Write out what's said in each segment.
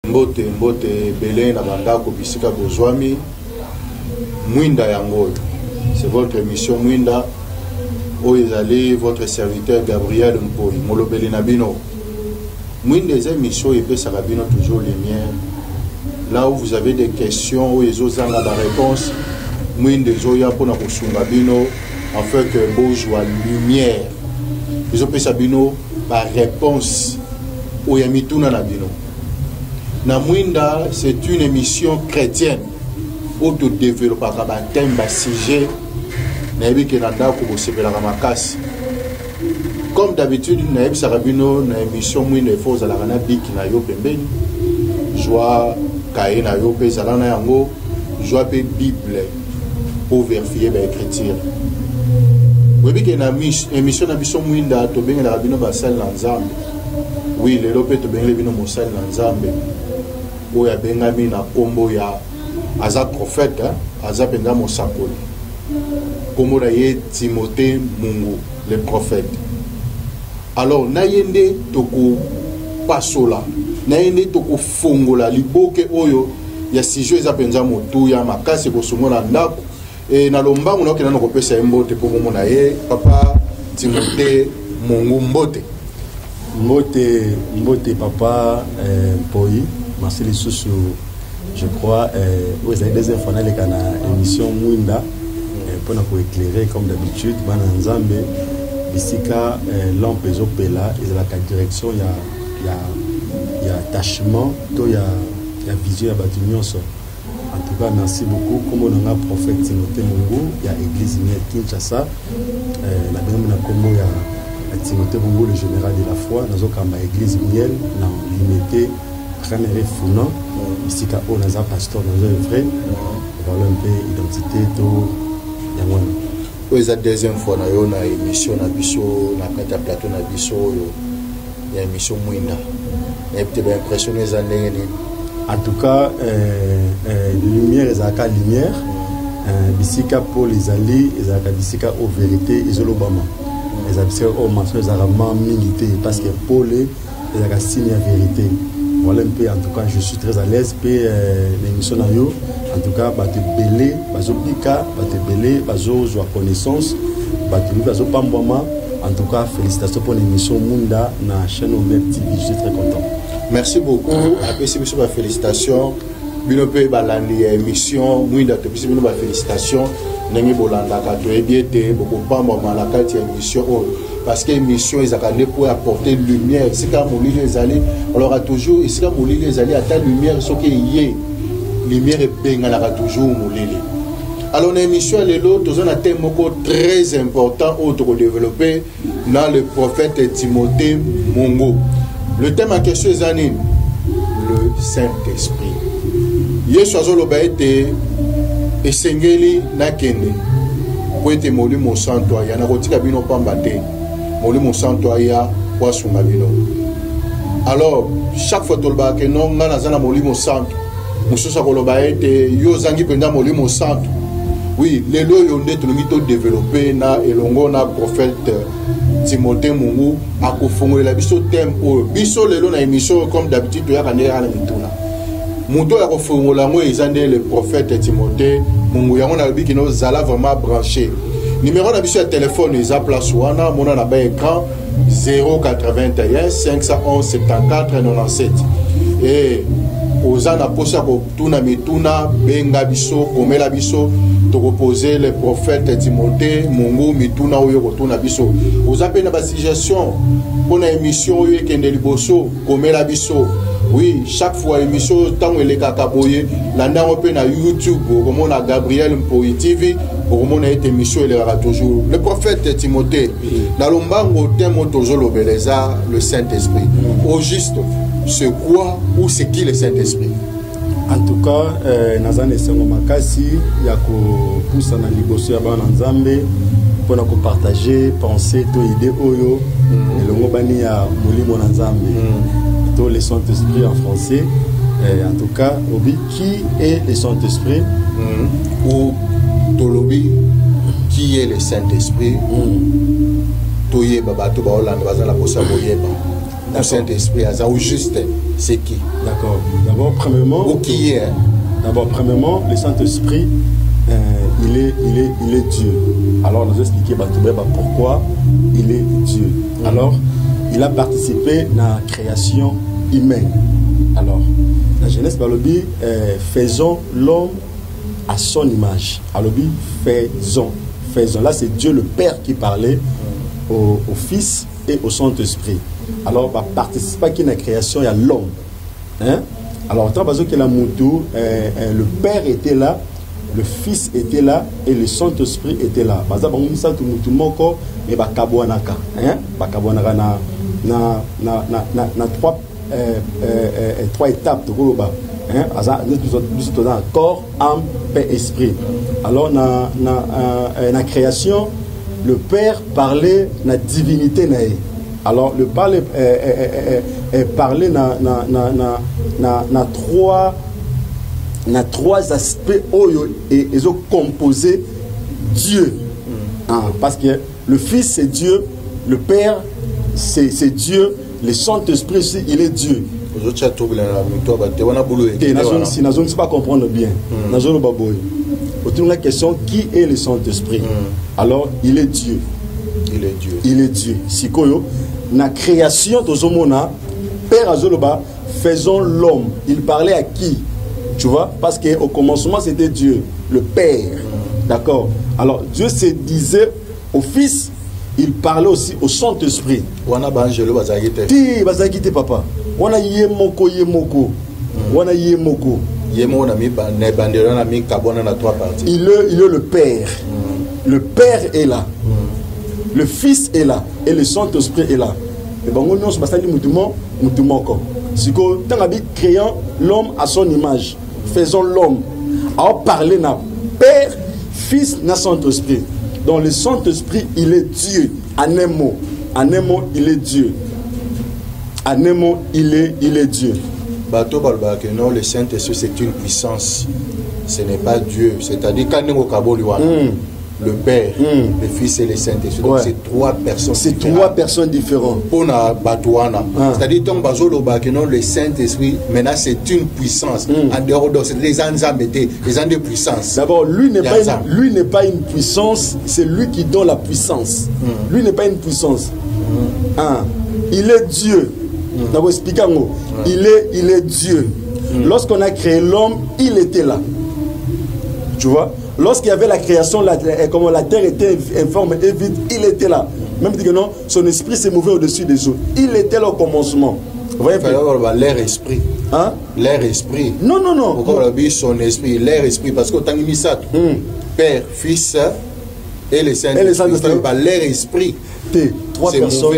Mbote Belé na bandako bisika bozwami Mwinda yango. C'est votre émission Mwinda. Oyezali votre serviteur Gabriel Mpoy Molobeli Nabino. Mwinda des émissions et peut sarabino toujours les miens. Là où vous avez des questions ou les autres la réponse, Mwinda zoya pona kusunga bino afin que bozwa lumière. Ils ont fait sabino par réponse au yamituna nabino. Na Mwinda, c'est une émission chrétienne où tu développes un thème, un sujet, comme d'habitude, na émission Mwinda, il faut que la biki na yo pembeni, joie kaye na yo pe zalana yango, joie pe Bible pour vérifier l'écriture. Oui, que na émission na biso Mwinda, to benga na rabino basal na Nzambe. Oui, les lopé to benga bino mosal na Nzambe. Oya bengami na kombo ya aza prophète, aza penga mosakoli. Kombo na ye Timothée Mungu, le prophète. Alors nayende toko pasola, nayende toko fongola liboke oyo ya sijo eza penza motu ya makasi ko songola ndako et na lombango na okena na kopesa mbote po mona ye papa Timothée Mungu mbote. Mbote papa Mpoyi Marcel Soussou, je crois, vous avez des infos dans l'émission Mwinda pour nous éclairer comme d'habitude. Bananzambe, Bissika, l'Ampezo Pela, et la direction, il y a attachement, il y a vision, il y a bâtiment. En tout cas, merci beaucoup. Comme on a prophète Timothée Mungu, il y a l'église Kinshasa, la Bénin Komo, il y a Timothée Mungu, le général de la foi, nous avons l'église Miel, dans l'unité. Premier Founan, ici on a un pasteur dans un vrai, voilà un peu identité de Yamon. Oui, c'est la deuxième fois na yo na émission na biso na kata plateau na biso il y a émission Mwinda. Et peut être impressionné les années. En tout cas, lumière et zaka lumière, bisika pour les alliés, et zaka bisika aux vérités et zolobama. Les abisika au mensonge zaka milité parce que pour les zaka signe la vérité. Voilà un peu, en tout cas, je suis très à l'aise. L'émission Nayo, en tout cas, te belé, bazo pika, te belé, bazo joie connaissance, bazo pambama. En tout cas, félicitations pour l'émission Mwinda na chaîne Omer TV. Je suis très content. Merci beaucoup. Après ces félicitations, binope balandi émission Mwinda te pisi binope félicitations. Nengi bolanda ka to ebiete beaucoup pambama la carte émission. Parce que l'émission est allée pour apporter lumière. C'est quand mon les allées, on aura toujours, c'est quand mon les allées à ta lumière, ce qui est lumière est bien, on aura toujours mon alors l'émission est l'autre, on a un thème très important autre développé dans le prophète Timothée Mungu. Le thème en question est le Saint-Esprit. Yesu loba ete esengeli nakende pour être moli mon santo ya na kotika bino pamba te. Molimo santo aya wasunga bino. Alors chaque fois tolba que non ngana zana molimo santo mususa koloba ete yo zangi penda molimo santo. Oui, lelo yonde tulungi to développer na elongo na prophète Timothée Mungu akofongolela biso tempo biso lelo na émission comme d'habitude to yakandela na mituna. Muto ya kofongola ngo ezande le prophète Timothée Mungu yango na biki no zala vraiment branché. Numéro de biso téléphone est à place wana mona na ba écran 081 511 74 97 et ozana posa ko tuna mituna benga biso komela biso to reposer le prophète Timothée Mungu mituna oyo ko tuna biso ozape na ba suggestion pour na émission oyo ekende liboso komela biso. Oui, chaque fois émission tant les kakaboye landa on na YouTube comme on a Gabriel Mpoyi TV pour mon émission il y aura toujours le prophète Timothée dans l'ombango thème toujours le Saint-Esprit. Au juste c'est quoi ou c'est qui le Saint-Esprit? En tout cas nazane sengo makasi ya ko poussa na liboso ya bana nzambe pour na ko partager penser to idée oyo elongo bani ya molimo na nzambe. Le Saint-Esprit en français. En tout cas, Obi, qui est le Saint-Esprit? Ou Tolobi, qui est le Saint-Esprit? Toye Baba, Toba Hollande, Bazala Bossa Boyeba. Le Saint-Esprit, ou juste. c'est qui? D'accord. D'abord, premièrement... Ou qui est? D'abord, premièrement, le Saint-Esprit, il est Dieu. Alors, nous allons expliquer pourquoi il est Dieu. Alors, il a participé à la création humaine. Alors, la Genèse, faisons l'homme à son image. Alors, faisons. Là, c'est Dieu le Père qui parlait au Fils et au Saint-Esprit. Alors, participer à la création, il y a l'homme. Hein? Alors, tant que la moutou, le Père était là, le Fils était là et le Saint-Esprit était là. Parce que trois étapes de nous sommes corps, âme, paix, esprit. Alors, dans la création, le Père parlait de la divinité. Alors, le Père parlait dans trois aspects où ils ont composé Dieu. Parce que le Fils, c'est Dieu, le Père, c'est Dieu, le Saint-Esprit aussi, il est Dieu. Nous ne pas comprendre bien. La question, qui est le Saint-Esprit? Alors, il est Dieu. Il est Dieu. Il est Dieu. Sikoyo, la création de Zomona, Père Azoloba, faisons l'homme. Il parlait à qui? Tu vois? Parce qu'au commencement, c'était Dieu, le Père. D'accord? Alors, Dieu se disait au Fils, il parlait aussi au Saint-Esprit. Wana banjelo bazagite. Ti bazagite papa. Wana yemoko. Wana yemoko. Yemo na mi bandera na mi kabona na trois parties. Il est le Père. Le Père est là. Le Fils est là et le Saint-Esprit est là. Et bon, nous sommes bastante mutumoko. Si que tant créant l'homme à son image, faisons l'homme. Alors parler na Père, Fils, na Saint-Esprit. Donc le Saint-Esprit, il est Dieu. En un mot, il est Dieu. En un mot, il est Dieu. Bateau balba que non, le Saint-Esprit c'est une puissance. Ce n'est pas Dieu. C'est-à-dire quand nous le Père, le Fils et le Saint-Esprit. Donc c'est trois personnes. C'est trois personnes différentes. C'est-à-dire que non, le Saint-Esprit, maintenant c'est une puissance. En dehors de les ensembles, les ans de puissance. D'abord, lui n'est pas une puissance, c'est lui qui donne la puissance. Lui n'est pas une puissance. Il est Dieu. D'abord, expliquons. Il est Dieu. Lorsqu'on a créé l'homme, il était là. Tu vois? Lorsqu'il y avait la création, comme la terre était informe et vide, il était là. Même dit que non, son esprit s'est mouvait au-dessus des eaux. Il était là au commencement. Vous voyez l'air esprit. Hein? L'air esprit. Non. Pourquoi on a dit son esprit? L'air esprit. Parce qu'on a mis ça. Père, Fils et le Saint-Esprit. L'air esprit. Trois personnes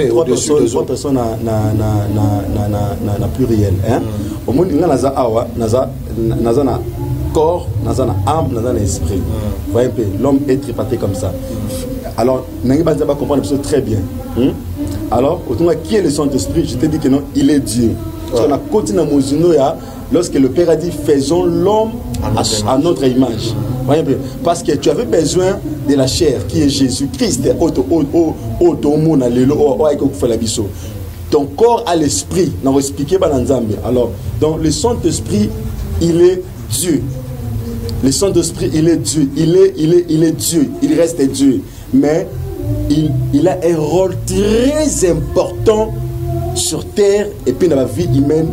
na pluriel. Au monde, il y a corps, dans un âme, dans un esprit. Vous voyez un peu, l'homme est triparté comme ça. Alors, vous ne pas comprendre très bien. Alors, qui est le Saint-Esprit? Je te dis que non, il est Dieu. On a continué à lorsque le Père a dit faisons l'homme à notre image. Vous voyez un peu, parce que tu avais besoin de la chair qui est Jésus-Christ. Ton corps a l'esprit. On va expliquer. Alors, donc le Saint-Esprit, il est Dieu. Le Saint-Esprit, il est Dieu. Il est Dieu. Il reste Dieu. Mais il a un rôle très important sur terre et puis dans la vie humaine.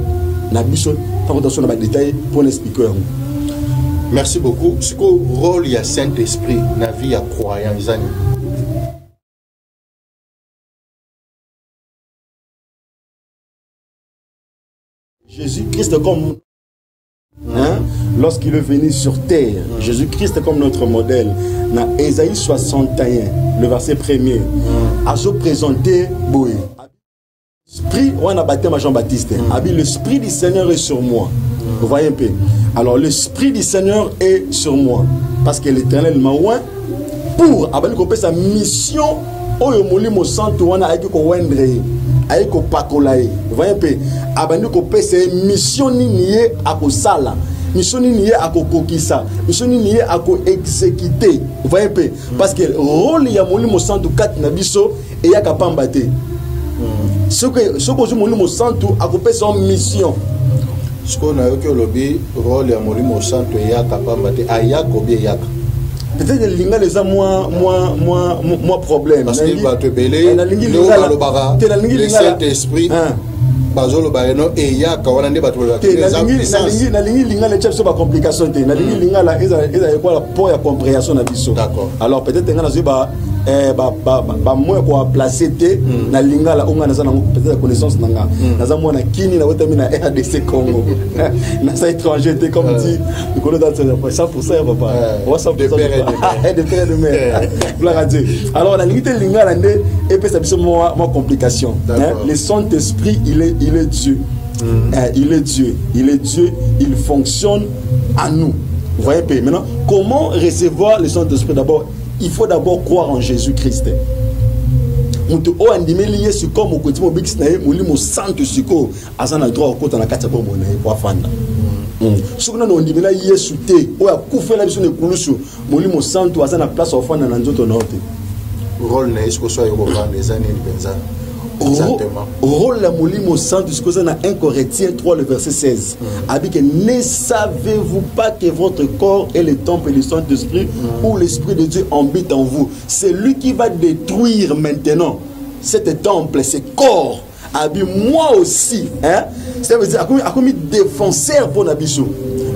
Pour l'expliquer. Merci beaucoup. Ce que rôle il y a Saint-Esprit dans la vie à croyant. Jésus-Christ comme lorsqu'il est venu sur terre, Jésus-Christ comme notre modèle. Dans Ésaïe 61, le verset 1er, a se présenté Boé. On a baptisé Jean-Baptiste. L'Esprit du Seigneur est sur moi. Vous voyez un peu. Alors l'Esprit du Seigneur est sur moi. Parce que l'Éternel m'a oint pour avoir sa mission. Vous voyez un peu. C'est une mission niée à Kosala. Mission niée à Kokokisa. Mission niée à exécuter. Vous voyez un peu. Parce que le rôle il y a Molimo Santo 4 Nabiso et il y a Kapambate. Ce que je Molimo Santo a coupé son mission. Ce qu'on a eu que lobby rôle à Molimo Santo et Yaka Pambate Ayak ou Yaka. Peut-être que l'Inga les a moins problème. Parce qu'il va te belé, le Saint-Esprit. Bazolo bayeno et Yaka wana ne batula. Na lingi linga les chefs sur la complication te. Na lingi linga la eza quoi la pour la compréhension na biso. D'accord. Alors peut-être nga na ziba moi quoi placer te na linga la onga na za peut-être la connaissance nanga. Na za moi na kini na weta mina RDC Congo. Na ça étranger te comme dit le colo dans 100% papa. On va de père de mère. Alors na lingi te linga la ndé et puis ça biso moi complication. Le Saint-Esprit il est Dieu. Il est Dieu. Il est Dieu. Il fonctionne en nous. Vous voyez un peu. Maintenant, comment recevoir le Saint-Esprit? D'abord, il faut d'abord croire en Jésus-Christ. Mutu o andime lié sur comme au côté mobile snae muli mo santo siko azana droit au côté na kati bo mona pour fanda. Sukuna no ndime na Yesu te o akufela biso ne kulusu muli mo santo azana place au fanda na nzoto na ote. Rôle na esko so yoko vendre les années benza. Exactement. Rôle la molimo santo ce que ça na 1 Corinthiens 3 le verset 16. Abi que ne savez-vous pas que votre corps est le temple du Saint-Esprit où l'Esprit de Dieu habite en vous. C'est lui qui va détruire maintenant cet temple, ce corps. Abi moi aussi, hein? Ça veut dire a commis défenseur pour Nabiso.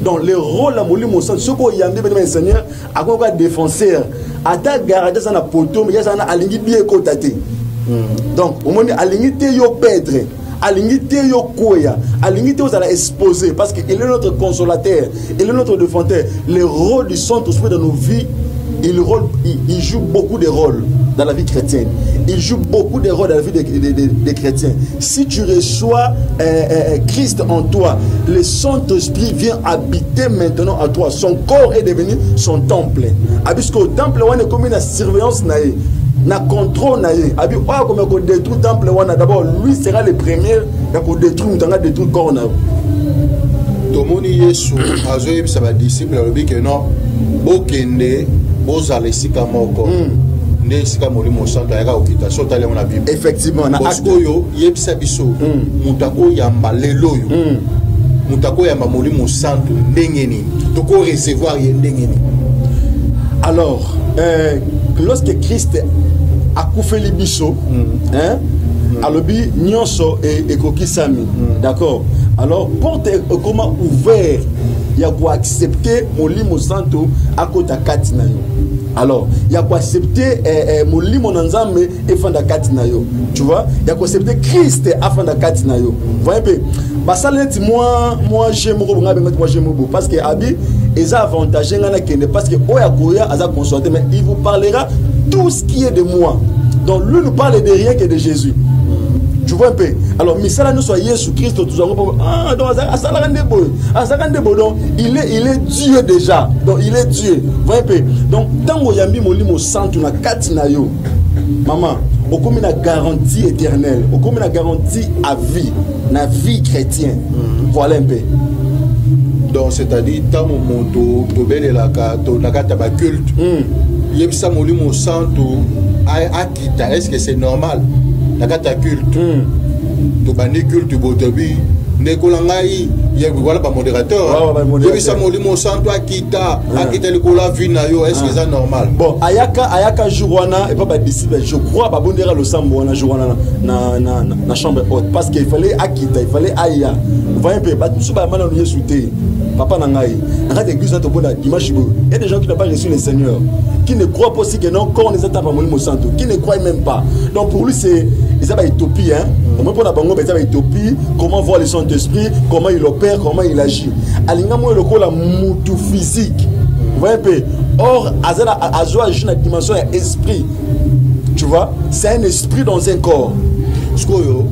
Donc le rôle la molimo santo ce qu'on y a des Seigneur a comme défenseur. Ata garder ça na poto mais ça na alingi bien kotate. Donc, au moment où alinité yo pèdre, alinité yo koya, alinité vous allez exposer parce qu'il est notre consolateur, il est notre défenseur. Le rôle du Saint-Esprit dans nos vies, il joue beaucoup de rôles dans la vie chrétienne. Il joue beaucoup de rôles dans la vie des chrétiens. Si tu reçois Christ en toi, le Saint-Esprit vient habiter maintenant en toi. Son corps est devenu son temple. Puisque au temple, on est comme une surveillance naïe. Na contrôle naïe. Abi oya comme ko détruire temple wana d'abord lui sera le premier à ko détruire tanga détruire corps na. Tomoni Yesu azoye bisa ba disciple lobi que non bokende bozala esika moko. Nde esika molimo santo ayaka okita so tale na Bible. Effectivement na acte yo yebisa biso mutako yamba lelo yo. Mutako yamba molimo santo ndengeni to ko recevoir ye ndengeni. Alors lorsque Christ a coupé les biseaux, alobi nyonso et kokisami, d'accord. Alors porte comment ouvert, il y a quoi accepter molimo santo à côté kati na yo. Alors il y a quoi accepter molimo nzambe et fanda kati na yo. Tu vois, il y a quoi accepter Christ à fanda kati na yo. Voyez peu. Bah ça lenti moi j'aime beaucoup moi j'aime beaucoup parce que abi et avantage parce que Oya Koya a consulté mais il vous parlera tout ce qui est de moi. Donc lui nous parle de rien que de Jésus. Tu vois un peu. Alors misala nous soit Jésus Christ tout donc il est Dieu déjà. Donc il est Dieu. Voyez un peu. Donc tango yambi molimo santo na katina yo. Maman, au comme une garantie éternelle, au comme une garantie à vie, na vie chrétienne. Voilà un peu. Donc c'est-à-dire tant mon moto to belelaka to nakata ba culte yebisa molimo santo akita est-ce que c'est normal nakata culte to bandi culte botobi nekolangai voilà pas modérateur yebisa molimo santo akita le kola vina yo est-ce que c'est normal bon ayaka jourwana et pas disciple je crois ba bondera le sambo na jourwana na chambre haute parce qu'il fallait akita il fallait aya voyez un peu ba tout ba malano yesuté papa nangai arrête église to bona dimanche il y a des gens qui n'ont pas reçu le Seigneur qui ne croient pas aussi que non corps les étapes à molimo santo qui ne croient même pas donc pour lui c'est ça va utopie hein au moins pour la bango ça va utopie comment voir le Saint-Esprit comment il opère comment il agit alinga mo le la mutu physique vous voyez un peu or azala azoa agit dans la dimension esprit tu vois c'est un esprit dans un corps skoyo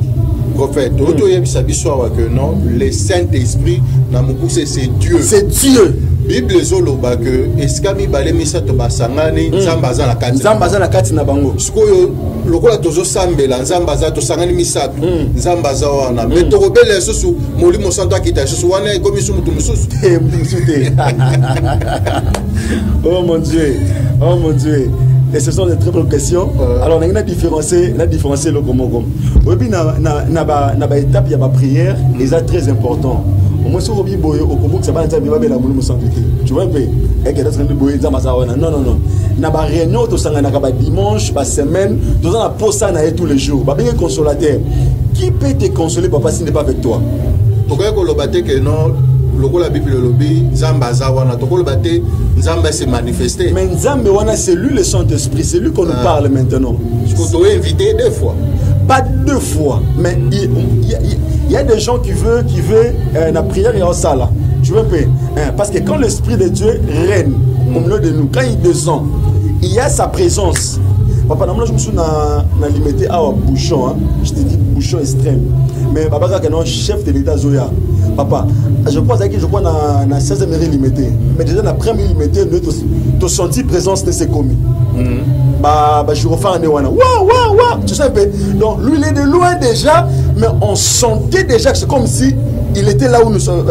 prophète auto yebisa biso que non le Saint-Esprit na mukuse c'est Dieu Bible zoloba que eskami bale misato basangani nzamba za na kati na bango sikoyo lokola tozo sambela nzamba za to sangani misato nzamba za wana mais to robele susu molimo santo akita susu wana ekomi su mutu mususu oh mon Dieu Et ce sont des très bonnes questions. Alors, on a différencié le comment. Oui, na étape, il y a ma prière, et ça très important. Au moins, si on dit boyo, au Congo, ça va être la moule sans doute. Tu vois un peu. Et que d'autres boyo, non. Na ba réunion, tout ça, na dimanche, par semaine, tout ça, na posa na tous les jours. Ba bien consolateur. Qui peut te consoler, papa, s'il n'est pas avec toi? Pourquoi qu'on le battait que non? La Bible le lobby, Nzamba Zawana, Tokolo Bate, Nzamba s'est manifesté. Mais Nzamba Wana, c'est lui le Saint-Esprit, c'est lui qu'on nous parle maintenant. Je t'ai invité 2 fois. Pas 2 fois, mais il y a des gens qui veulent la prière et en salle. Tu veux parce que quand l'Esprit de Dieu règne au milieu de nous, quand il descend, il y a sa présence. Papa, je me suis limité à un bouchon, hein. Je te dis bouchon extrême. Mais papa, quand un chef de l'État Zoya, papa, je crois dans la 16e limité. Mais déjà, dans la première limité, tu as senti présence de ses commis. Je refais un néwana. Waouh. Tu sais, donc lui, il est de loin déjà, mais on sentait déjà que c'est comme si il était là où nous sommes,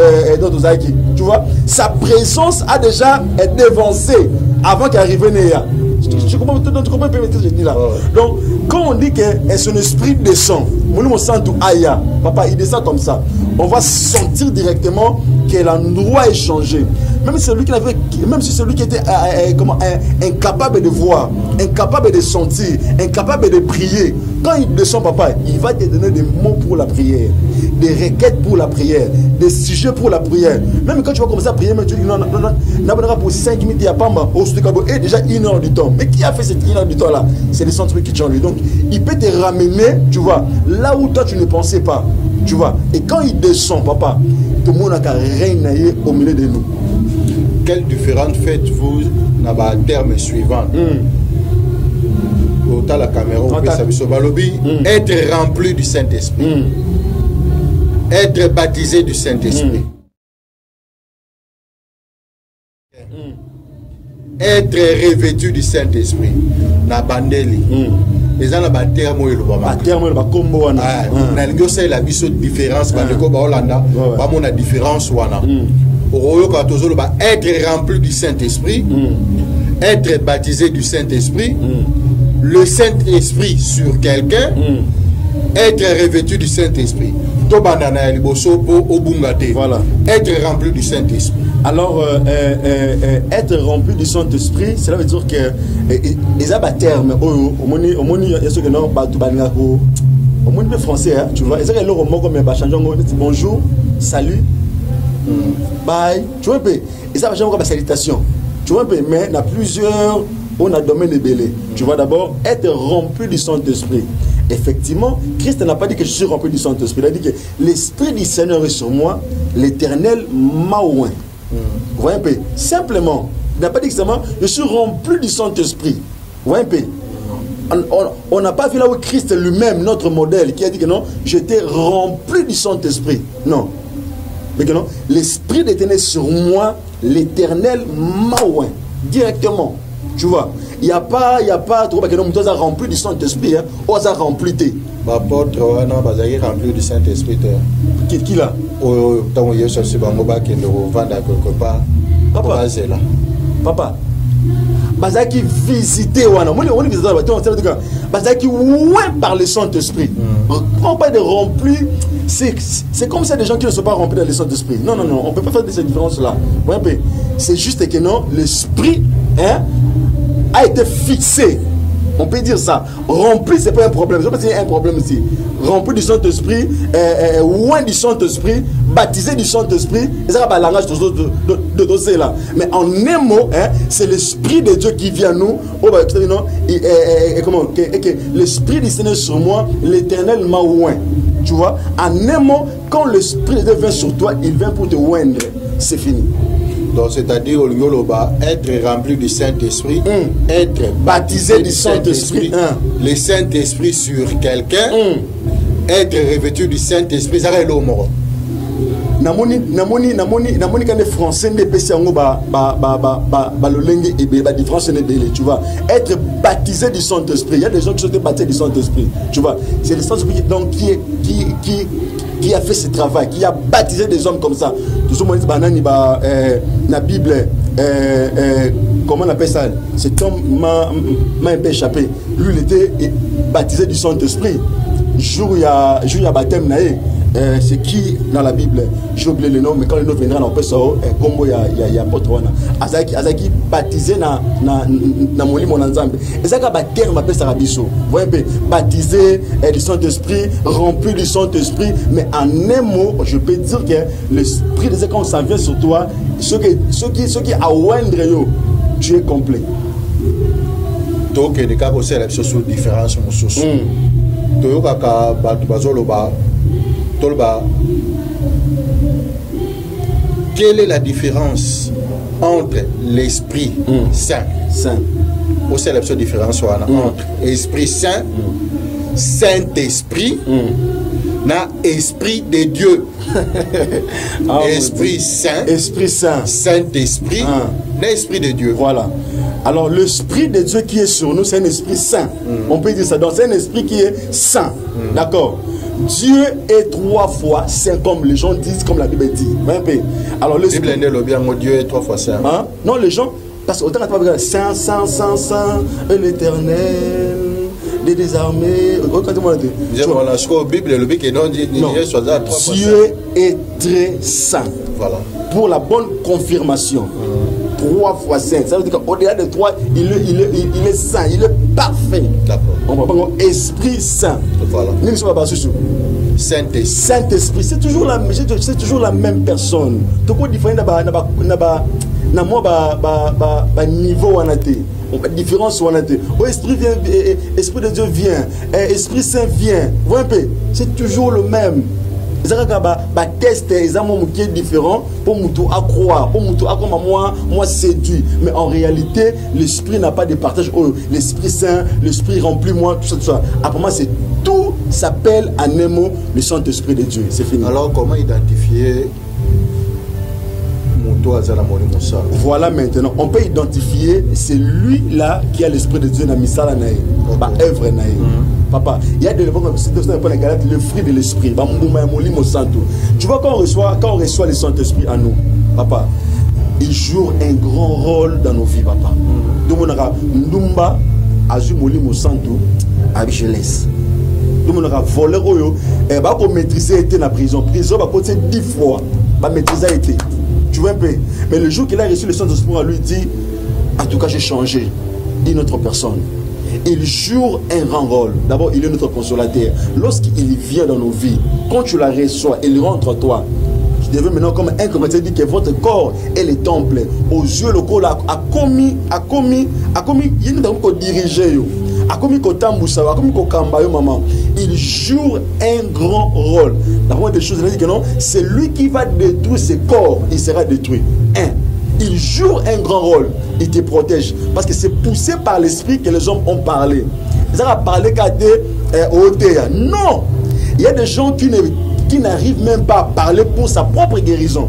tu vois. Sa présence a déjà dévancé avant qu'arrive Néa. Tu comprends ce que je dis là? Donc, quand on dit que son esprit descend, on sent tout Aya, papa, il descend comme ça. On va sentir directement que l'endroit est changé. Même si celui qui était incapable de voir, incapable de sentir, incapable de prier, quand il descend, papa, il va te donner des mots pour la prière, des requêtes pour la prière, des sujets pour la prière. Même quand tu vas commencer à prier, tu dis non, pour 5 minutes, il n'y a pas mal. Et déjà 1 heure du temps. Mais qui a fait cette 1 heure du temps là? C'est le centre qui change. Donc, il peut te ramener, tu vois, là où toi tu ne pensais pas. Tu vois. Et quand il descend, papa, tout le monde a régné au milieu de nous. Quelles différentes faites-vous dans le terme suivant? Autant la caméra, être rempli du Saint-Esprit. Être baptisé du Saint-Esprit. Être revêtu du Saint-Esprit. Na bandeli. Les gens ont un terme où ils ont la différence. La différence. Être rempli du Saint-Esprit. Être baptisé du Saint-Esprit. Le Saint-Esprit sur quelqu'un. Être revêtu du Saint-Esprit. Voilà. Être rempli du Saint-Esprit. Alors, être rempli du Saint-Esprit, cela veut dire que les termes, au français, tu vois, bonjour, salut, bye, tu vois, et ça va jamais comme salutation, tu vois, mais il y a plusieurs, on a domaine de belé. Tu vois, d'abord, être rempli du Saint-Esprit. Effectivement, Christ n'a pas dit que je suis rempli du Saint-Esprit. Il a dit que l'Esprit du Seigneur est sur moi, l'Éternel m'a oint. Vous voyez un peu? Simplement, il n'a pas dit que je suis rempli du Saint-Esprit. Vous voyez un peu? On n'a pas vu là où Christ lui-même, notre modèle, qui a dit que non, j'étais rempli du Saint-Esprit. Non. Mais que non, l'Esprit d'Éternel sur moi, l'Éternel m'a oint. Directement. Tu vois, il n'y a pas, tu vois, que nous sommes remplis du Saint-Esprit, hein, on a rempli. L'apôtre, non, rempli du Saint-Esprit. Qui là? Tant que je suis quelque part. Papa. Bazaki visité, on visite Bazaki oué par le Saint-Esprit. On parle de rempli, c'est comme ça des gens qui ne sont pas remplis dans le Saint-Esprit. Non, on ne peut pas faire de cette différence-là. C'est juste que non, l'Esprit, hein, a été fixé. On peut dire ça. Rempli, ce n'est pas un problème. Je ne sais pas s'il y a un problème ici. Rempli du Saint-Esprit, loin du Saint-Esprit, baptisé du Saint-Esprit. Et ça va le langage de dossier là. Mais en un mot, hein, c'est l'Esprit de Dieu qui vient à nous. L'Esprit du Seigneur sur moi, l'Éternel m'a oint. Tu vois, en un mot, quand l'Esprit de Dieu vient sur toi, il vient pour te oindre. C'est fini. Donc, c'est-à-dire, être rempli du Saint-Esprit, être baptisé du Saint-Esprit, le Saint-Esprit sur quelqu'un, être revêtu du Saint-Esprit, ça va être l'homme. Namoni quand les Français ne pèsent pas le lingue et la différence n'est pas, tu vois. Être baptisé du Saint-Esprit, il y a des gens qui sont baptisés du Saint-Esprit, tu vois. C'est le Saint-Esprit donc qui a fait ce travail, qui a baptisé des hommes comme ça. Tout ce monde dit la Bible, comment on appelle ça, cet homme m'a un peu échappé. Lui, il était baptisé du Saint-Esprit. Jour il y a baptême, c'est qui dans la Bible? J'ai oublié le nom, mais quand le nom viendra, on peut savoir, Combo, il y a apôtre. Azaki baptisé dans mon lit, mon ensemble. Et ça, quand baptême, on appelle ça Rabisso. Vous voyez, baptisé du Saint-Esprit, rempli du Saint-Esprit. Mais en un mot, je peux dire que l'Esprit de Dieu, quand on s'en vient sur toi, ceux qui awendrent, tu es complet. Donc, il y a aussi la différence. Quelle est la différence entre l'Esprit Saint? Aussi la différence entre Esprit Saint, Saint-Esprit, et Esprit de Dieu. Esprit Saint, Saint-Esprit, l'Esprit de Dieu. Voilà. Alors l'Esprit de Dieu qui est sur nous, c'est un Esprit Saint. On peut dire ça. Donc c'est un Esprit qui est saint. D'accord. Dieu est 3 fois saint, comme les gens disent, comme la Bible dit. Alors le Bible est bien, Dieu est 3 fois saint. Non, les gens, parce qu'autant qu'on va saint, saint, saint, saint, l'Éternel des désarmés. Dieu est très saint. Voilà. Pour la bonne confirmation. 3 fois saint. Ça veut dire qu'au-delà de 3, il est saint, il est parfait. D'accord. On va prendre Esprit Saint. Voilà. Saint-Esprit, c'est toujours la même personne. Tout le différent dans niveau en été. Différence en été. Esprit de Dieu vient, Esprit Saint vient. Vous voyez un peu, c'est toujours le même. Ils ont test, ils ont qui est différent pour nous croire, pour nous moi séduit. Mais en réalité, l'esprit n'a pas de partage. L'Esprit Saint, l'Esprit remplit moi, tout ça. Après moi, c'est tout s'appelle en un mot le Saint-Esprit de Dieu. C'est fini. Alors, comment identifier Voilà maintenant, on peut identifier, c'est lui là qui a l'Esprit de Dieu dans Misala Nae, œuvre Nae. Papa, il y a des le fruit de l'Esprit. Tu vois, quand on reçoit le Saint-Esprit à nous, papa, il joue un grand rôle dans nos vies, papa. Donc, on a Ndumba, Azumoli Mosanto, avec jeunesse. Donc, on a volé, et bah, pour maîtriser, était dans la prison. Prison, bah, côté 10 fois, bah, maîtriser, été. Tu vois un peu. Mais le jour qu'il a reçu le Saint-Esprit, on lui dit, en tout cas, j'ai changé. Une autre personne. Il joue un grand rôle. D'abord, il est notre consolateur. Lorsqu'il vient dans nos vies, quand tu la reçois, il rentre en toi. Tu deviens maintenant comme un commentaire dit que votre corps est le temple. Aux yeux, le corps a commis, il y a un dirigé. Il joue un grand rôle. La première des choses, il dit que non, c'est lui qui va détruire ce corps, il sera détruit. Il joue un grand rôle, il te protège. Parce que c'est poussé par l'esprit que les hommes ont parlé. Ils ont parlé qu'à des non, il y a des gens qui n'arrivent même pas à parler pour sa propre guérison,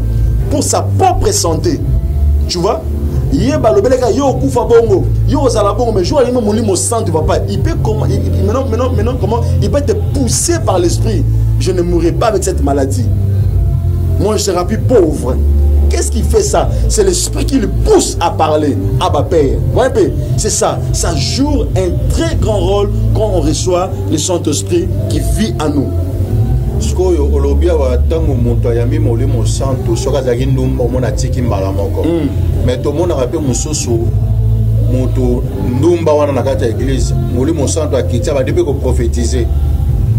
pour sa propre santé. Tu vois? Il peut être poussé par l'esprit. Je ne mourrai pas avec cette maladie. Moi, je serai plus pauvre. Qu'est-ce qui fait ça? C'est l'esprit qui le pousse à parler. Abba Père. C'est ça. Ça joue un très grand rôle quand on reçoit le Saint-Esprit qui vit en nous. Mais tout le monde a rappelé moto ndumba wana na kati ya église molimo santo akitia ba depuis ko prophétiser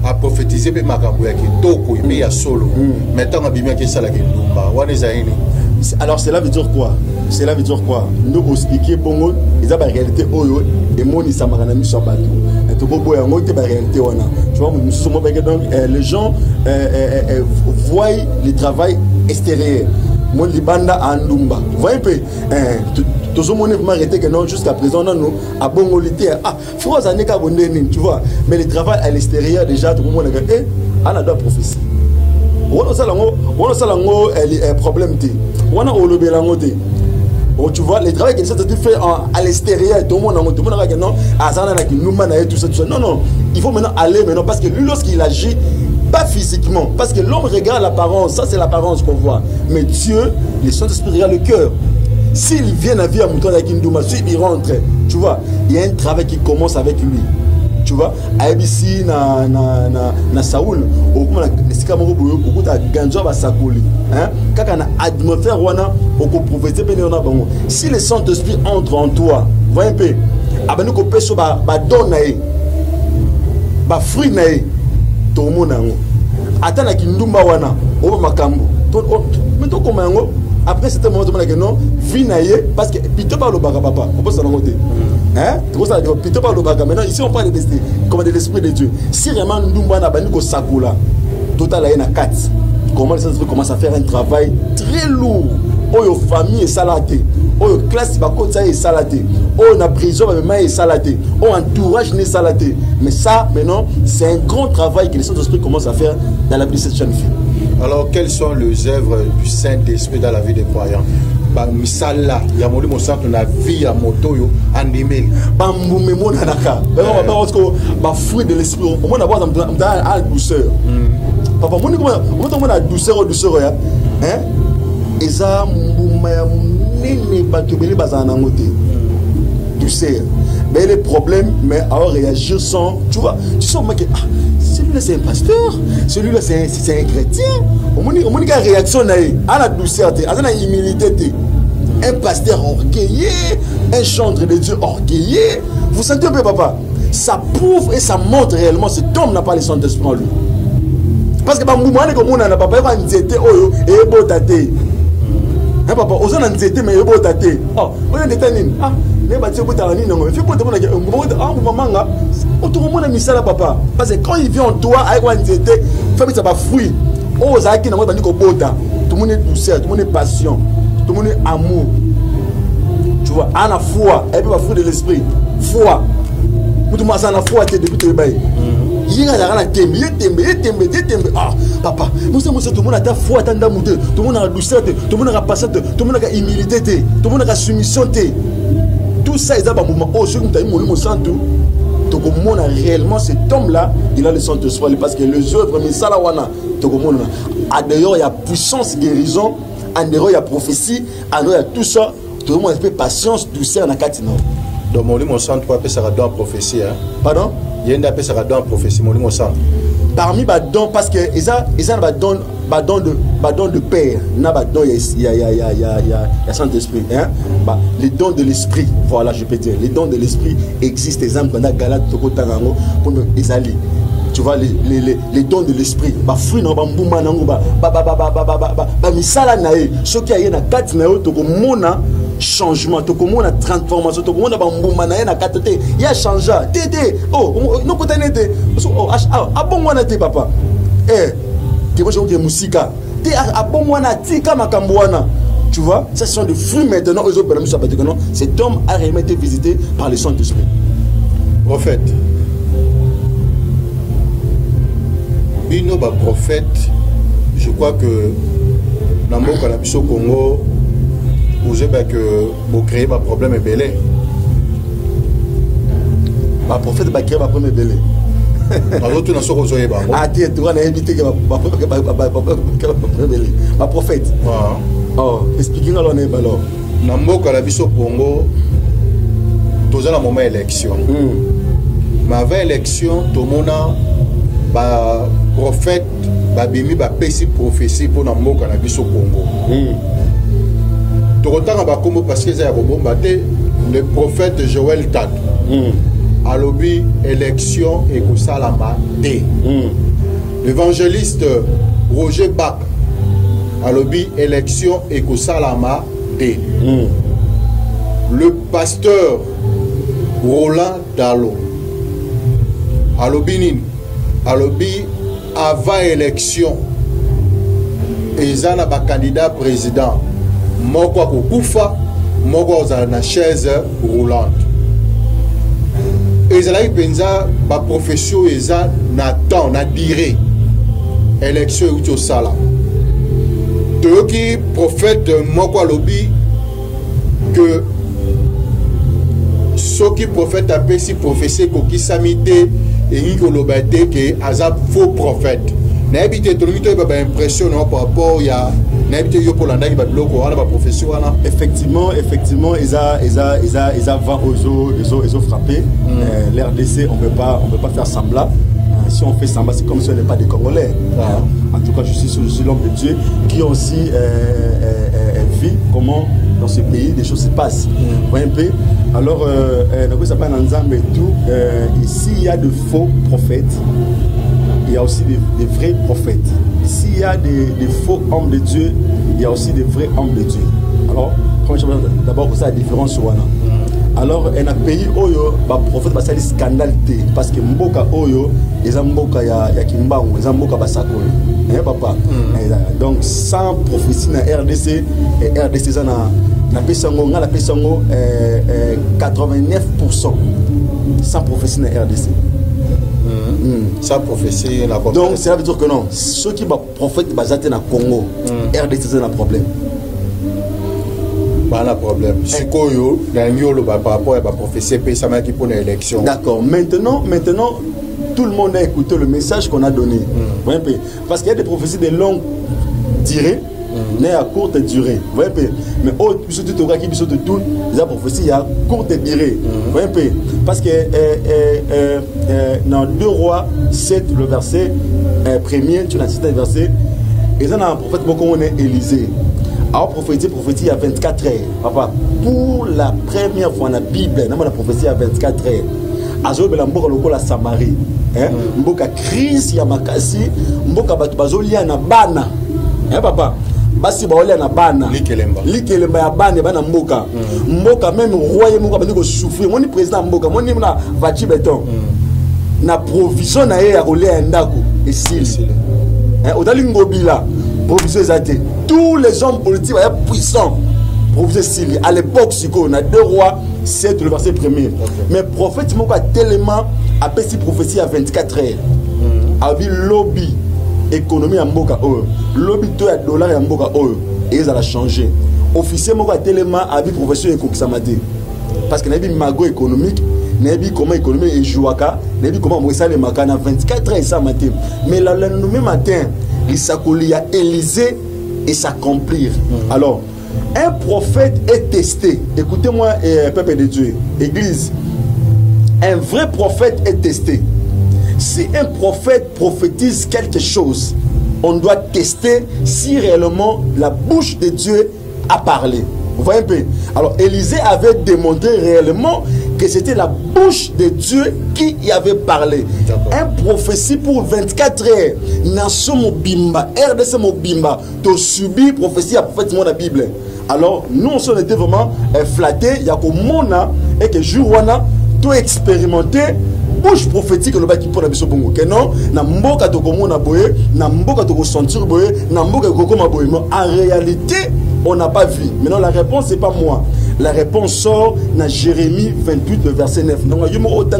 a prophétiser pe makambo ya kitoko ibe ya solo maintenant abimia ke sala ke ndumba wana zaini. Alors cela veut dire quoi? Cela veut dire quoi? Nous expliquer bongo ils a ba réalité oyo et moni samara na miso bato et to bobo ya ngote ba réalité wana. Tu vois nous sommes donc les gens voient le travail extérieur. Mon libanda andumba. Vous voyez un peu tout le monde m'a arrêté que non jusqu'à présent nous à bongolité frère aneka bondeni tu vois mais le travail à l'extérieur déjà tout le monde a on a doit prophétie on ça lango problème té on a olobela ngoté tu vois le travail que ça te fait à l'extérieur tout le monde a que non azana na ki numa na tout ça non il faut maintenant aller maintenant parce que lui lorsqu'il agit pas physiquement, parce que l'homme regarde l'apparence, ça c'est l'apparence qu'on voit. Mais Dieu, le Saint-Esprit regarde le cœur. s'il vient à via Mouton avec Ndouma, s'il rentre, tu vois, il y a un travail qui commence avec lui. Tu vois, à ABC, na Saoul, au moment où c'est comme beaucoup de ganja va s'accoler. Hein, quand on a atmosphère, on a beaucoup profité. Si le Saint-Esprit entre en toi, voyez un peu, nous coupons sur ba don nae, ba fruit nae, tout le monde attends la kindumba wana, au makambo. Mais tout comme après c'était moment où on a dit non, vie nae, parce que pito pas le baga papa, on peut s'en rendre. Hein? Maintenant, ici on parle de l'esprit de Dieu. Si vraiment nous avons Sakula, total a 4. Comment ça commence à faire un travail très lourd. Oh, famille est salatée. Oh, classe est salatée. Oh, la prison est salatée. Oh, entourage est salatée. Mais ça, maintenant, c'est un grand travail que le Saint-Esprit commence à faire dans la vie de cette jeune fille. Alors, quelles sont les œuvres du Saint-Esprit dans la vie des croyants? Misala ya moli mo centre na vie ya moto yo andimeli ba mbumé mona naka ba fruit de l'esprit on mona boza mda douceur papa moni comment la douceur ya hein eza mbuma ya nene batubeli bazana ngote douceur mais les problèmes mais à réagir sans tu vois tu sens que celui-là c'est un pasteur, celui-là c'est un chrétien. On m'a dit qu'à réaction à la douceur, à la humilité, un pasteur orgueilleux, un chantre de Dieu orgueilleux. Vous sentez un peu, papa? Ça prouve et ça montre réellement que cet homme n'a pas le Saint-Esprit en lui. Parce que papa, il dit et beau tate. Hein, papa, on a dit mais beau tate. Oh, on a dit ah. Parce que quand il vient en toi avec un été, ça va fruit. Oh, ça qui n'a pas tout le monde est douceur, tout le monde est passion, tout le monde est amour. Tu vois, à la foi, et puis la fruit de l'esprit, foi. Tout le monde a la foi depuis le bail. Il y a la tembe. Ah, papa, tout le monde a ta foi, tout le monde a la douceur, tout le monde a la patience, tout le monde a la humilité, tout le monde a la soumission. Tout ça, ils ont un moment où réellement cet homme-là, il a le Saint-Esprit parce que les œuvres, mais ça, d'ailleurs, il y a puissance, guérison, d'ailleurs, il y a prophétie, il y a tout ça. Tout le monde a fait patience, douceur, dans Katina. Donc, mon centre, peut ça dans la prophétie. Pardon? Il y a une ça dans la prophétie, mon centre. Parmi les dons, parce que ils ont don de père, il y a Saint-Esprit. Hein? Les dons de l'esprit, voilà, je peux dire. Les dons de l'esprit existent. Exemple, pendant Galate, pour les alliés. Tu vois, les dons de l'esprit. Fruit, misala nae, ce qui a eu na quatre nae, toko changement, toko mona transformation, toko mona bambuma nae na quatre te, il y a changé. Tété, oh, no kotane te, oh, ah bon moi na te papa. Que moi j'ai musika. Te ah bon moi na tika makamboana. Tu vois, ça sont des fruits maintenant aux autres personnes qui non, cet homme a réellement été visité par le Saint-Esprit. Prophète. Bino ba prophète, je crois que dans le Congo, vous avez que vous créez un problème belé. Le prophète va créer un problème belé. Ah, tu as invité le prophète. Oh, expliquez-nous alors. Dans le Congo, nous avons un moment d'élection. Mais avant l'élection, tout le monde a prophète, bimi ba pesi prophétie pour na mboka na biso Congo. Tokotanga ba kombo parce que ça ya bomba te le prophète Joël Tad. Alobi élection et kosalama te. L'évangéliste Roger Bach alobi élection et kosalama te. Le pasteur Roland Dalo alobi nini alobi avant élection ezana ba candidat président moko akokufa moko ozala na chaise roulante ezalaki penza ba profession eza na temps na durée élection euti osala toyoki prophète moko alobi que soki prophète apesi prophétie kokisami te et il que aza faux prophète n'habite tout le monde a impression par rapport à n'habite yo pour l'anda qui va bloquer on a pas profession effectivement ils a vent ils ont frappé l'RDC on peut pas faire semblant. Si on fait semblant, c'est comme si on n'est pas des Congolais. En tout cas, je suis l'homme de Dieu qui aussi vit comment dans ce pays des choses se passent. Un peu. Alors, ça s'appelle Nzambe et tout. Ici, il y a de faux prophètes. Il y a aussi des vrais prophètes. Ici, il y a des faux hommes de Dieu. Il y a aussi des vrais hommes de Dieu. Alors, d'abord, c'est la différence. Alors, un pays oyo ba prophète ba sali scandale parce que mboka oyo eza mboka ya kimbangu eza mboka basakolo papa donc sans prophétie na RDC et RDC za na pesango nga la pesango 89% sans prophétie na RDC sans prophétie na donc ça veut dire que non ceux qui ba prophète bazate na Congo RDC c'est un problème. Pas de problème. Sikoyo, par rapport à la prophétie, ça m'a dit pour l'élection. D'accord. Maintenant, tout le monde a écouté le message qu'on a donné. Parce qu'il y a des prophéties de longue durée, mais à courte durée. Mais surtout, tout, les prophéties à courte durée. Parce que dans 2 Rois 7, le verset premier, tu as cité le verset, et ça, un prophète, on est Élisée. Alors, prophétie il y a 24 heures. Papa, pour la première fois dans la Bible, la prophétie il y a 24 heures. Azobe la mboka lokola Samarie. Mboka crise ya makasi, mboka batu bazolia na bana. Papa, basi baolia na bana. Likelemba ya bana mboka. Mboka même roi mboka bandi ko souffrir. Moni président mboka, moni na vachi beton. Na provision na ye ya kolia ndako esili. Odali ngobila. Provision ezate. Tous les hommes politiques puissants. Provision à l'époque, on a 2 Rois 7, le verset 1er. Mais prophète a tellement appelé cette prophétie à 24 heures. Avec lobby économie en Mboka Oyo. Lobby de dollars en Mboka Oyo. Et ils ont changé. Officier a tellement avec profession économique. Parce qu'il y a des magots économiques. Il y a comment économie est jouaka. Il y a comment ça les makana 24 heures et ça matin. Mais le lendemain matin, il s'accoulit à Élysée et s'accomplir. Alors, un prophète est testé. Écoutez-moi, peuple de Dieu, Église. Un vrai prophète est testé. Si un prophète prophétise quelque chose, on doit tester si réellement la bouche de Dieu a parlé. Vous voyez un peu? Alors, Élisée avait démontré réellement que c'était la bouche de Dieu qui y avait parlé. Un prophétie pour 24 heures. Nation Mobimba, RDC Mobimba, tu subis prophétie à prophète de la Bible. Alors, nous, on était vraiment flattés. Il y a que Mona et que Juwana, tu expérimenté. Bouche prophétique le baki pour la biso bongo que non na mboka to komona boye na mboka to sentir boye na mboka ko koma boye mais en réalité on n'a pas vu. Maintenant la réponse c'est pas moi. La réponse sort dans Jérémie 28 le verset 9. Donc il y a autant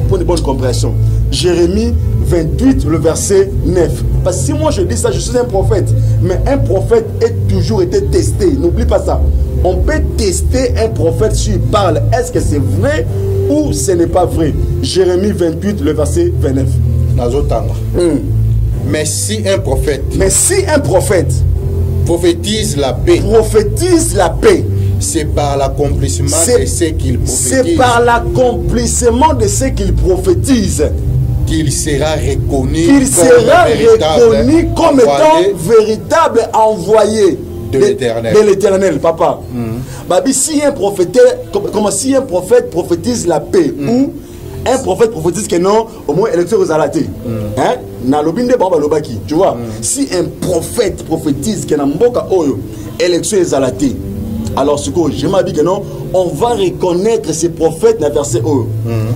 pour une bonne compréhension. Jérémie 28 le verset 9. Parce que si moi je dis ça, je suis un prophète, mais un prophète est toujours été testé. N'oublie pas ça. On peut tester un prophète s'il parle. Est-ce que c'est vrai ou ce n'est pas vrai? Jérémie 28, le verset 29. Mais si un prophète prophétise la paix, c'est par l'accomplissement de ce qu'il prophétise. C'est par l'accomplissement de ce qu'il prophétise qu'il sera reconnu comme étant véritable envoyé de l'éternel, papa. Babi, si un prophète prophétise la paix ou un prophète prophétise que non, au moins élection aux alatés. Tu vois, si un prophète prophétise que Namboka Oyo, élection aux alatés, alors ce que je m'ai dit que non, on va reconnaître ces prophètes dans le verset Oyo.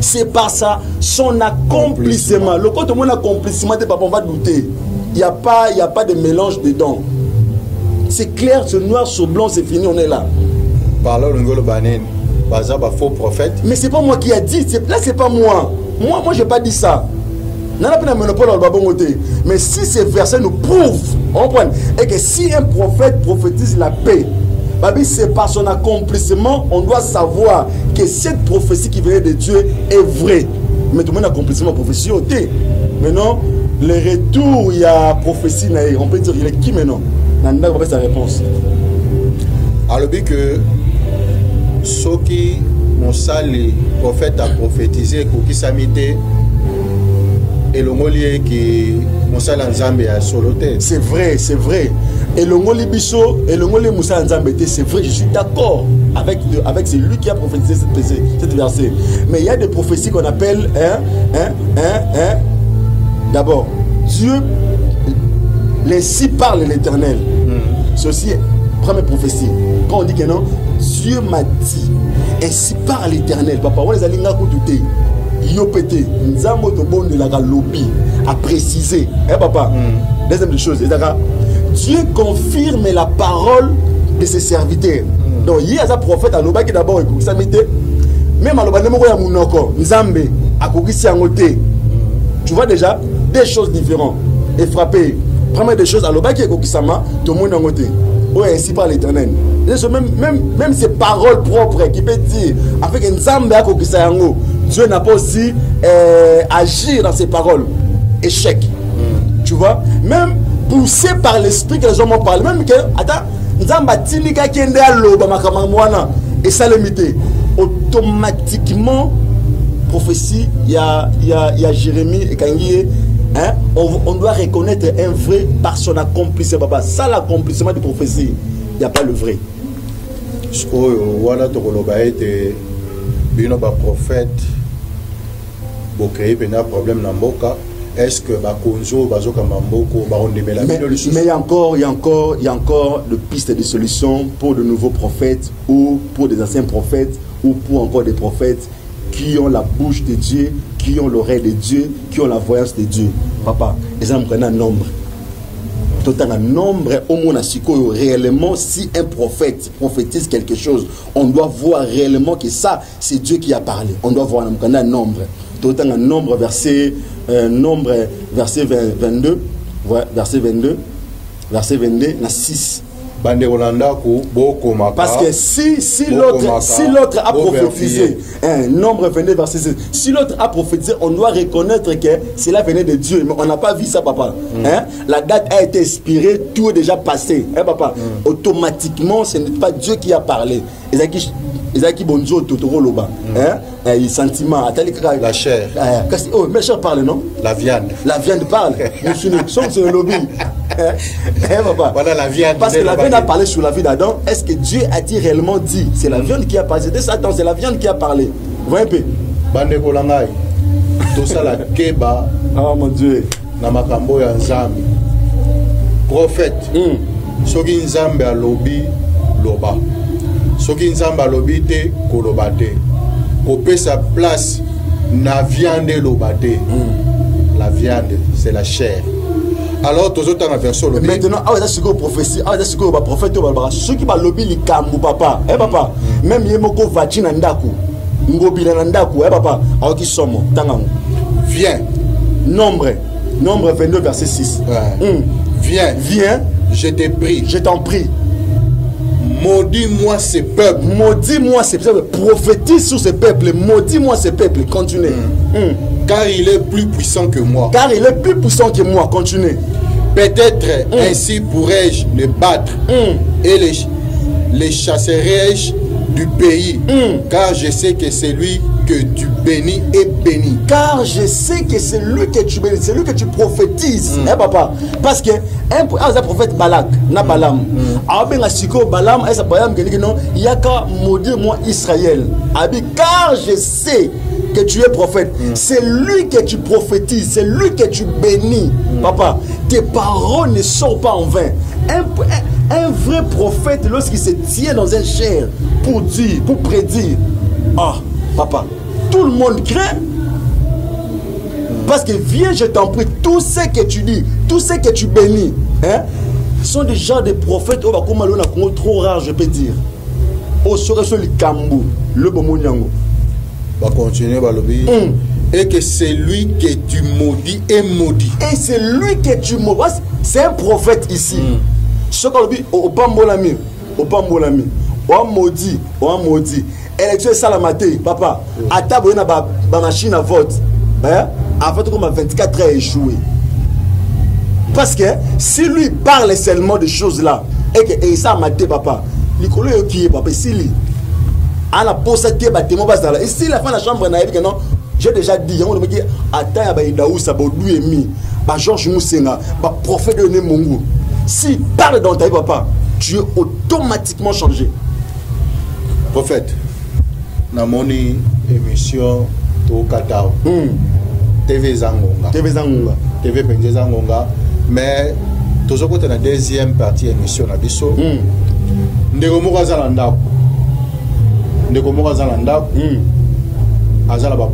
C'est par ça son accomplissement. Le côté de mon accomplissement, on va douter. Il n'y a pas de mélange dedans. C'est clair, ce noir sur blanc, c'est fini, on est là. Parlons de Banen, Bazaba faux prophète. Mais c'est pas moi qui a dit, là c'est pas moi. Moi j'ai pas dit ça. Mais si ces versets nous prouvent, on prend, et que si un prophète prophétise la paix, c'est par son accomplissement, on doit savoir que cette prophétie qui venait de Dieu est vraie. Mais tout le monde a accomplissement prophétie. Mais non, le retour, il y a prophétie, on peut dire, il est qui maintenant? Nanda va faire sa réponse. Alors, que ceux qui ont sali, prophète a prophétisé, qui s'amité, et le molier qui Moussa Nzambe a soloté. C'est vrai, c'est vrai. Et le molier Bisso, et le molier Moussa Nzambe, c'est vrai, je suis d'accord avec celui qui a prophétisé cette verset. Mais il y a des prophéties qu'on appelle, d'abord, Dieu, ainsi parle l'Éternel. Ceci est première prophétie. Quand on dit que non, Dieu m'a dit, ainsi parle l'Éternel. Papa, on les a dit, douté. Yopété, Nzambo de bon de la lobby a précisé. Papa, deuxième des choses, Dieu confirme la parole de ses serviteurs. Donc, il y a un prophète à Loba qui d'abord est ça même à Loba ya Mounoko, Nzambe a Koukisi Angote. Tu vois déjà des choses différentes. Et frapper. Première des choses à Loba qui est Koukisama, tout le monde Angote. Oui, ainsi par l'Éternel. Même ces paroles propres qui peut dire avec Nzambe a Koukisi Ango. Dieu n'a pas aussi agir dans ses paroles. Échec. Tu vois? Même poussé par l'esprit que les gens m'ont parlé. Même que, attends, Nzamba Tinika Kende Aloba Makamamwana et ça limité. Automatiquement, prophétie, il y a Jérémie et Kangié. Hein? On doit reconnaître un vrai par son accomplissement. Ça, l'accomplissement de prophétie, il n'y a pas le vrai. Voilà, tu es un prophète. Mais il y a encore de pistes de solutions pour de nouveaux prophètes ou pour des anciens prophètes ou pour encore des prophètes qui ont la bouche de Dieu, qui ont l'oreille de Dieu, qui ont la voyance de Dieu. Papa, les hommes prennent un nombre. Tout un nombre au monde réellement, si un prophète prophétise quelque chose, on doit voir réellement que ça, c'est Dieu qui a parlé. On doit voir un nombre. Tout un nombre, verset 22, verset 22, na 6. Parce que si l'autre a prophétisé, nombre 22, verset 6, si l'autre a prophétisé, on doit reconnaître que cela venait de Dieu. Mais on n'a pas vu ça, papa. La date a été expirée, tout est déjà passé. Papa, automatiquement, ce n'est pas Dieu qui a parlé. Ezaki bonjour Totoro Loba. Il sentiment. La chair. Oh, mes chers parlent, non? La viande. La viande parle. Nous sommes sur le lobby. Papa. Voilà la viande. Parce que la viande a parlé sur la vie d'Adam. Est-ce que Dieu a-t-il réellement dit? C'est la viande qui a parlé. C'était Satan, c'est la viande qui a parlé. Vous voyez un peu? Bande Kolangai. Tout ça la keba. Oh mon Dieu. Namakambo ya Nzambe. Prophète. Soki Nzambe a lobby loba. Soki Nzamba lobite kolobate. Kopé sa place na viande lobate. La viande, c'est la chair. Alors, tous autres en version lobby. Maintenant, c'est quoi prophétie? C'est quoi prophète? Ceux qui va lobby les kambu, papa. Papa. Même Yemoko Vachina Ndaku. Ngobi Nandaku. Papa. Alors, qui sommes? Viens. Nombre 22, verset 6. Viens. Viens. Je t'ai pris. Je t'en prie. Maudis-moi ces peuples. Maudis-moi ces peuples. Prophétise sur ces peuples. Maudis-moi ces peuples. Continuez. Car il est plus puissant que moi. Car il est plus puissant que moi. Continuez. Peut-être ainsi pourrais-je le battre et les chasserai-je du pays. Car je sais que c'est lui que tu bénis est béni. Car je sais que c'est lui que tu bénis, c'est lui que tu prophétises. Papa. Parce que un prophète Balak, na Balam. Balam, il y a qu'à maudire moi Israël. Car je sais que tu es prophète. C'est lui que tu prophétises, c'est lui que tu bénis. Papa, tes paroles ne sont pas en vain. Un vrai prophète, lorsqu'il se tient dans un chair pour dire, pour prédire, papa, tout le monde craint. Parce que viens, je t'en prie, tout ce que tu dis, tout ce que tu bénis, sont des gens de prophètes, trop rares, je peux dire. Au serait sur le Kambu, le Bomonyango. Va continuer, va lobby. Et que c'est lui que tu maudis et maudit. Et c'est lui que tu maudis. C'est un prophète ici. Ce qu'on dit, au Pambolami, on maudit. Élection Salamate, papa. À table, on a ma machine à vote. En fait, comme 24 heures échoué. Parce que si lui parle seulement de choses là, et ça m'a dit papa, Nicolo qui est papa, si lui, à la pause, et si la fin de la chambre n'a pas non, j'ai déjà dit, on me dit, attends, il y a Daoussa, Louis Georges Moussenga, prophète de Nemungu. S'il parle dans ta vie, papa, tu es automatiquement changé. Prophète, dans mon émission, TV Zangonga. TV Benje Zangonga. Mais, toujours quand on a la deuxième partie de l'émission, on a dit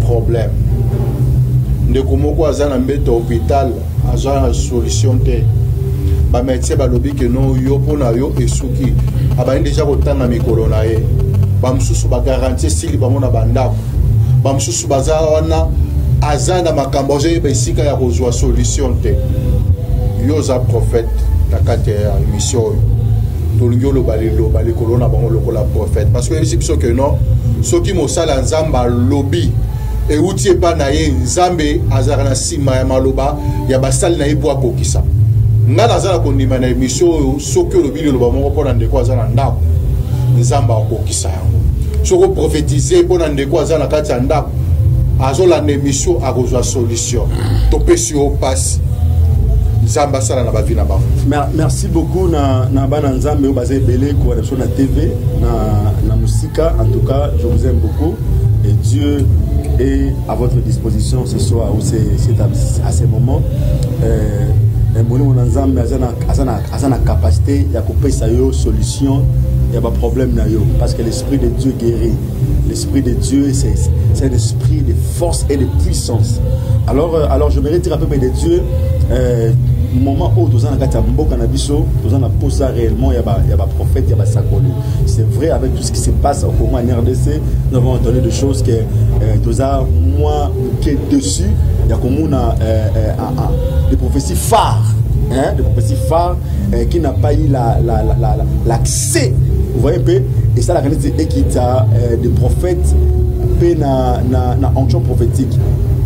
problème. Ndekomoko azana mbete hôpital, azana solution te. Ba médecin ba lobi que non yo pona yo esuki. Aba déjà kotanga mikolo na ye. Ba msusu ba garantie sili ba mona bandako. Ba msusu baza wana azana makambo je ba isika ya kozwa solution te. Yo za prophète na kate ya émission. Tolingyo lo bali kolona bango lokola prophète parce que c'est sûr que non soki mosala nzamba lobby et outil pas naye nzambe azara na sima ya maloba ya basali na ibo akokisa nga nazala kondima na émission soki lobby lo ba moko pona ndeko azana ndako nzamba akokisa yango soko prophétiser pona ndeko azana kati ya ndako azola na émission akozwa solution topesi o passe. Merci beaucoup na bana nzambe basé belé ko na TV na musika. En tout cas, je vous aime beaucoup et Dieu est à votre disposition ce soir ou c'est à ces moments. Mon nzambe azana capacité ya couper sa yo solution ya ba problème na yo parce que l'esprit de Dieu guérit. L'esprit de Dieu c'est un esprit de force et de puissance. Alors je mérite un peu de Dieu moment où tous en réellement il y a des prophètes, il y a des sakoli. C'est vrai avec tout ce qui se passe au Congo en RDC, nous avons entendu des choses que tous moi qui est dessus, il y a des prophéties phares, hein, des prophéties phares qui n'a pas eu l'accès, vous voyez un peu, et ça la réalité est qu'il y a des prophètes na onction prophétique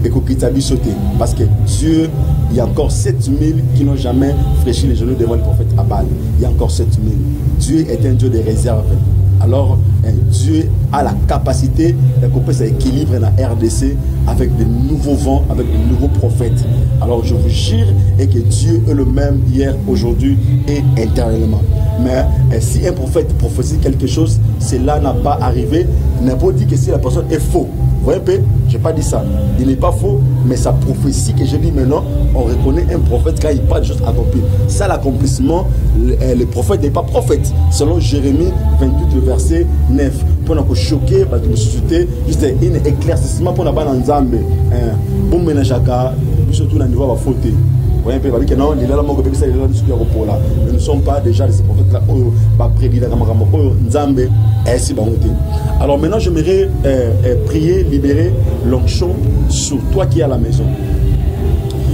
et qu'il sauté parce que Dieu, il y a encore 7000 qui n'ont jamais fraîchi les genoux devant le prophète Abal. Il y a encore 7000. Dieu est un Dieu de réserve. Alors Dieu a la capacité de couper cet équilibre dans la RDC avec de nouveaux vents, avec de nouveaux prophètes. Alors je vous jure et que Dieu est le même hier, aujourd'hui et éternellement. Mais si un prophète prophétise quelque chose, cela n'a pas arrivé, n'a pas dit que si la personne est faux. Vous voyez un peu, je n'ai pas dit ça. Il n'est pas faux, mais sa prophétie que je dis maintenant, on reconnaît un prophète quand il parle de choses accomplies. Ça, l'accomplissement, le prophète n'est pas prophète. Selon Jérémie 28, le verset 9. Pour nous choquer, pour nous susciter, juste un éclaircissement pour nous avoir un zambé. Bon ménage à cas, surtout dans le niveau de la faute. Vous voyez un peu, que non, mais nous ne sommes pas déjà de ces prophètes-là, alors maintenant, j'aimerais prier, libérer l'onction sur toi qui es à la maison.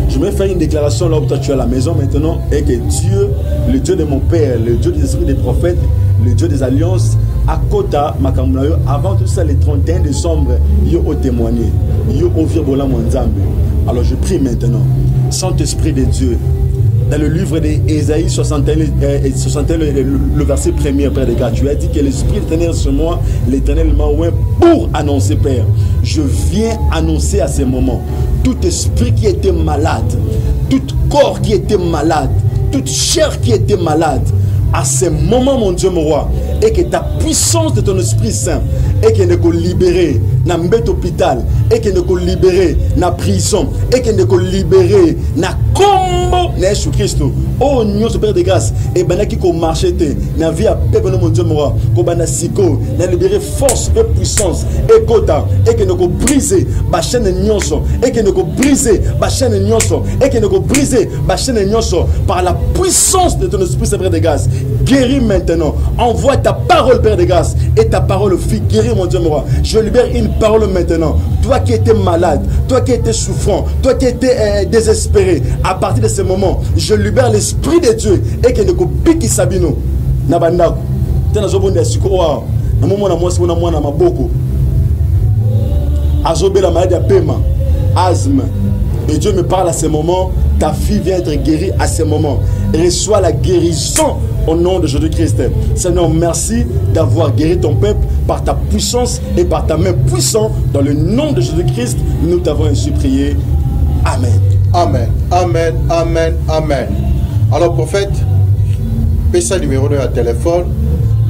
Je vais faire une déclaration là où toi tu es à la maison maintenant et que Dieu, le Dieu de mon Père, le Dieu des esprits des prophètes, le Dieu des alliances, à Kota, Makamulayo, avant tout ça, le 31 décembre, yo au témoigné, yo au virbola monzambe. Alors je prie maintenant, Saint-Esprit de Dieu, dans le livre d'Ésaïe 61, le verset 1er, Père de God, tu as dit que l'Esprit éternel sur moi, l'Éternel m'a oint pour annoncer, Père. Je viens annoncer à ces moments, tout esprit qui était malade, tout corps qui était malade, toute chair qui était malade, à ces moments, mon Dieu, mon roi, et que ta puissance de ton Esprit Saint, et que nous libérer dans le hôpital, et que nous libérer dans la prison, et que nous libérer dans le combo de Jésus-Christ. Oh, nous sommes Père de grâce, et bien qui ont marché dans la vie à peuple, mon Dieu, mon roi, qu'on a siko, nous libérer force et puissance, et quota, et que nous briser la chaîne de nyonso, et que nous briser la chaîne de nyonso, et que nous briser la chaîne de nyonso par la puissance de ton Esprit Saint, Père de grâce. Guéris maintenant. Envoie ta parole, Père de grâce, et ta parole, fille. Guéris, mon Dieu, mon roi. Je libère une parole maintenant. Toi qui étais malade, toi qui étais souffrant, toi qui étais désespéré, à partir de ce moment, je libère l'Esprit de Dieu et que nous pique Sabino. Nabandako. Tena zobonde sikoa. Na momo na mwasi na mwana maboko. Azobe la maladie à paiement, asthme. Et Dieu me parle à ce moment ta fille vient être guérie à ce moment. Reçois la guérison au nom de Jésus-Christ. Seigneur, merci d'avoir guéri ton peuple par ta puissance et par ta main puissante. Dans le nom de Jésus-Christ, nous t'avons ainsi prié. Amen. Amen. Amen. Amen. Amen. Alors, prophète, paie ça numéro de la téléphone.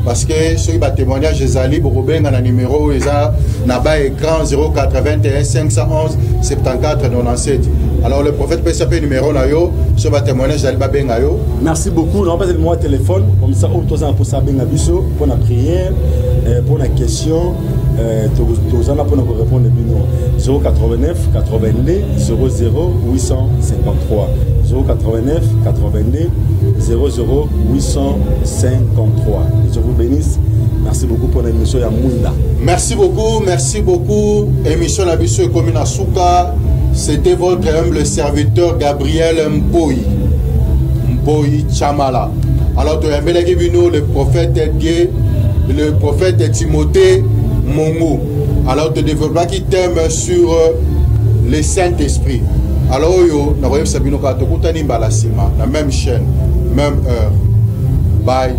Parce que ceux qui ont témoignage, les alliés, beaucoup bien dans le numéro, ils ont un écran 081 511 74 97. Alors le prophète peut s'appeler numéro na yo, ceux qui témoignage, ils ont bien yo. Merci beaucoup. On va passer le mot téléphone, comme ça, on peut pour ça bien abisso, pour la prière, pour la question, tous en a pour nous répondre 089 82 00 853 089 82 00 853. Je vous bénisse. Merci beaucoup pour l'émission Yamunda. Merci beaucoup. Émission Nabiso Commune Asuka. C'était votre humble serviteur Gabriel Mboyi Chamala. Alors, tu as le prophète Timothée Mongo. Alors, tu développes qui thème sur le Saint-Esprit. Alors, nous avons la même chaîne, même heure. Bye.